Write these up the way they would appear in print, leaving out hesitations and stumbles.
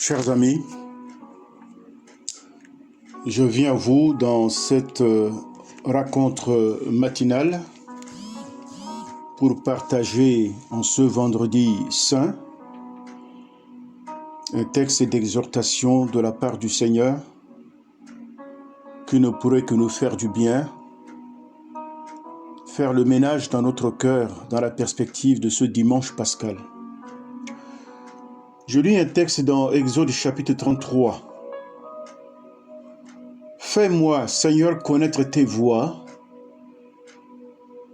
Chers amis, je viens à vous dans cette rencontre matinale pour partager en ce vendredi saint un texte d'exhortation de la part du Seigneur qui ne pourrait que nous faire du bien, faire le ménage dans notre cœur dans la perspective de ce dimanche pascal. Je lis un texte dans Exode chapitre 33. Fais-moi, Seigneur, connaître tes voies.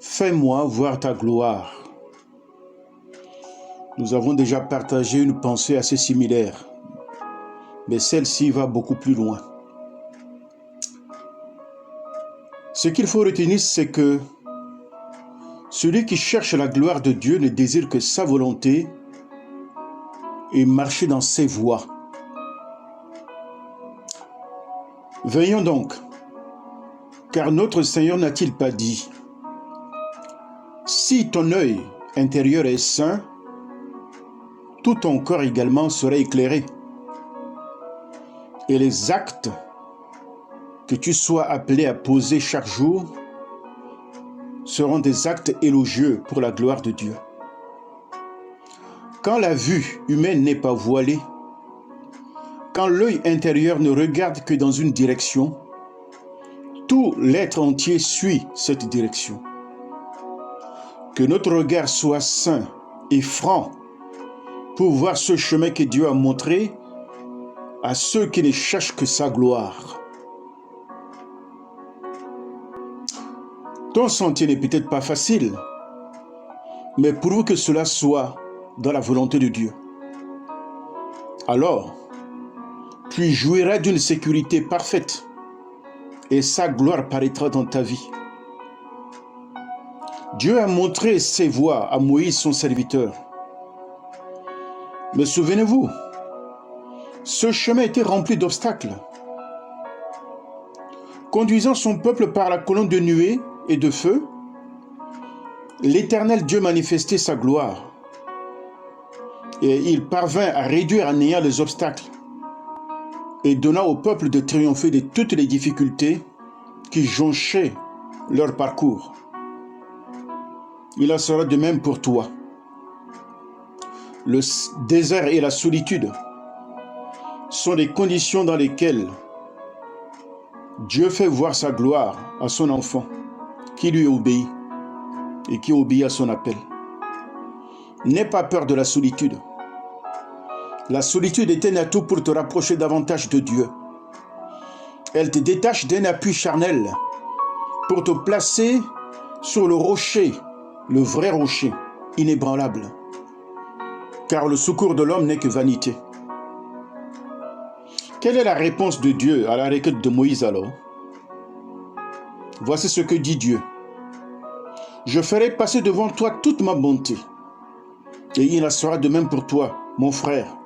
Fais-moi voir ta gloire. Nous avons déjà partagé une pensée assez similaire, mais celle-ci va beaucoup plus loin. Ce qu'il faut retenir, c'est que celui qui cherche la gloire de Dieu ne désire que sa volonté et marcher dans ses voies. Veillons donc, car notre Seigneur n'a-t-il pas dit: si ton œil intérieur est sain, tout ton corps également sera éclairé, et les actes que tu sois appelé à poser chaque jour seront des actes élogieux pour la gloire de Dieu. Quand la vue humaine n'est pas voilée, quand l'œil intérieur ne regarde que dans une direction, tout l'être entier suit cette direction. Que notre regard soit sain et franc pour voir ce chemin que Dieu a montré à ceux qui ne cherchent que sa gloire. Ton sentier n'est peut-être pas facile, mais pourvu que cela soit dans la volonté de Dieu, alors tu jouiras d'une sécurité parfaite et sa gloire paraîtra dans ta vie. Dieu a montré ses voies à Moïse, son serviteur. Mais souvenez-vous, ce chemin était rempli d'obstacles. Conduisant son peuple par la colonne de nuée et de feu, l'Éternel Dieu manifestait sa gloire. Et il parvint à réduire à néant les obstacles et donna au peuple de triompher de toutes les difficultés qui jonchaient leur parcours. Il en sera de même pour toi. Le désert et la solitude sont les conditions dans lesquelles Dieu fait voir sa gloire à son enfant qui lui obéit et qui obéit à son appel. N'aie pas peur de la solitude. La solitude est un atout pour te rapprocher davantage de Dieu. Elle te détache d'un appui charnel pour te placer sur le rocher, le vrai rocher, inébranlable. Car le secours de l'homme n'est que vanité. Quelle est la réponse de Dieu à la requête de Moïse alors? Voici ce que dit Dieu. Je ferai passer devant toi toute ma bonté. Et il en sera de même pour toi, mon frère,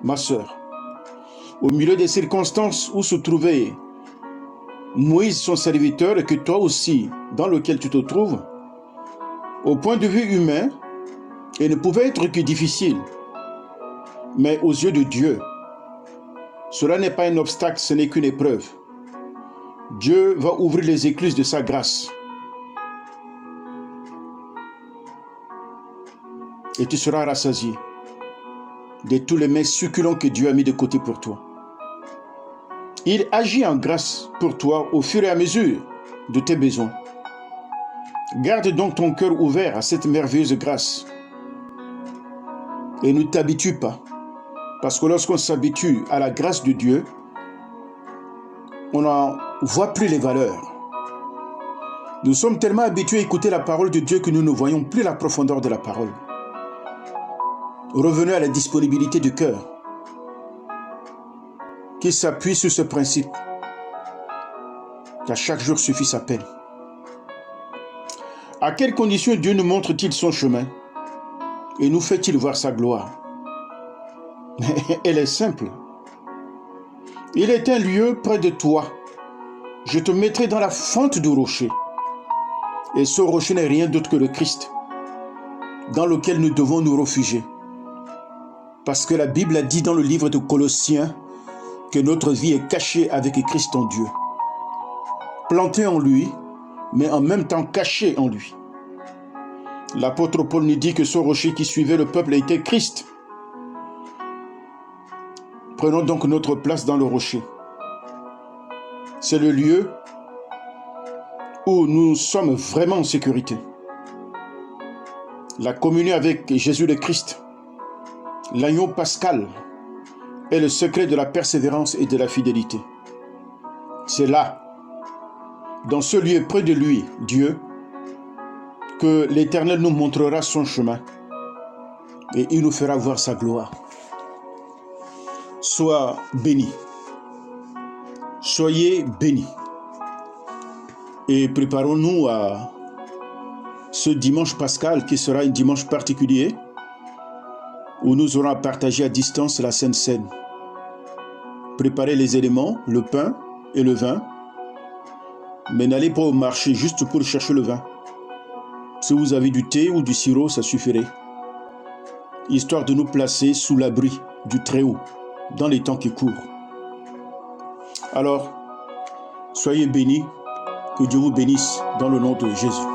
ma sœur. Au milieu des circonstances où se trouvait Moïse, son serviteur, et que toi aussi, dans lequel tu te trouves, au point de vue humain, il ne pouvait être que difficile. Mais aux yeux de Dieu, cela n'est pas un obstacle, ce n'est qu'une épreuve. Dieu va ouvrir les écluses de sa grâce. Et tu seras rassasié de tous les mets succulents que Dieu a mis de côté pour toi. Il agit en grâce pour toi au fur et à mesure de tes besoins. Garde donc ton cœur ouvert à cette merveilleuse grâce. Et ne t'habitue pas. Parce que lorsqu'on s'habitue à la grâce de Dieu, on n'en voit plus les valeurs. Nous sommes tellement habitués à écouter la parole de Dieu que nous ne voyons plus la profondeur de la parole. Revenez à la disponibilité du cœur qui s'appuie sur ce principe qu'à chaque jour suffit sa peine. À quelles conditions Dieu nous montre-t-il son chemin et nous fait-il voir sa gloire? Elle est simple. Il est un lieu près de toi. Je te mettrai dans la fente du rocher. Et ce rocher n'est rien d'autre que le Christ, dans lequel nous devons nous réfugier. Parce que la Bible a dit dans le livre de Colossiens que notre vie est cachée avec Christ en Dieu. Plantée en lui, mais en même temps cachée en lui. L'apôtre Paul nous dit que ce rocher qui suivait le peuple était Christ. Prenons donc notre place dans le rocher. C'est le lieu où nous sommes vraiment en sécurité. La communion avec Jésus le Christ, l'agneau pascal, est le secret de la persévérance et de la fidélité. C'est là, dans ce lieu près de lui, Dieu, que l'Éternel nous montrera son chemin et il nous fera voir sa gloire. Sois béni. Soyez bénis. Et préparons-nous à ce dimanche pascal qui sera un dimanche particulier où nous aurons à partager à distance la Sainte Seine. Préparez les éléments, le pain et le vin, mais n'allez pas au marché juste pour chercher le vin. Si vous avez du thé ou du sirop, ça suffirait, histoire de nous placer sous l'abri du Très-Haut dans les temps qui courent. Alors, soyez bénis, que Dieu vous bénisse dans le nom de Jésus.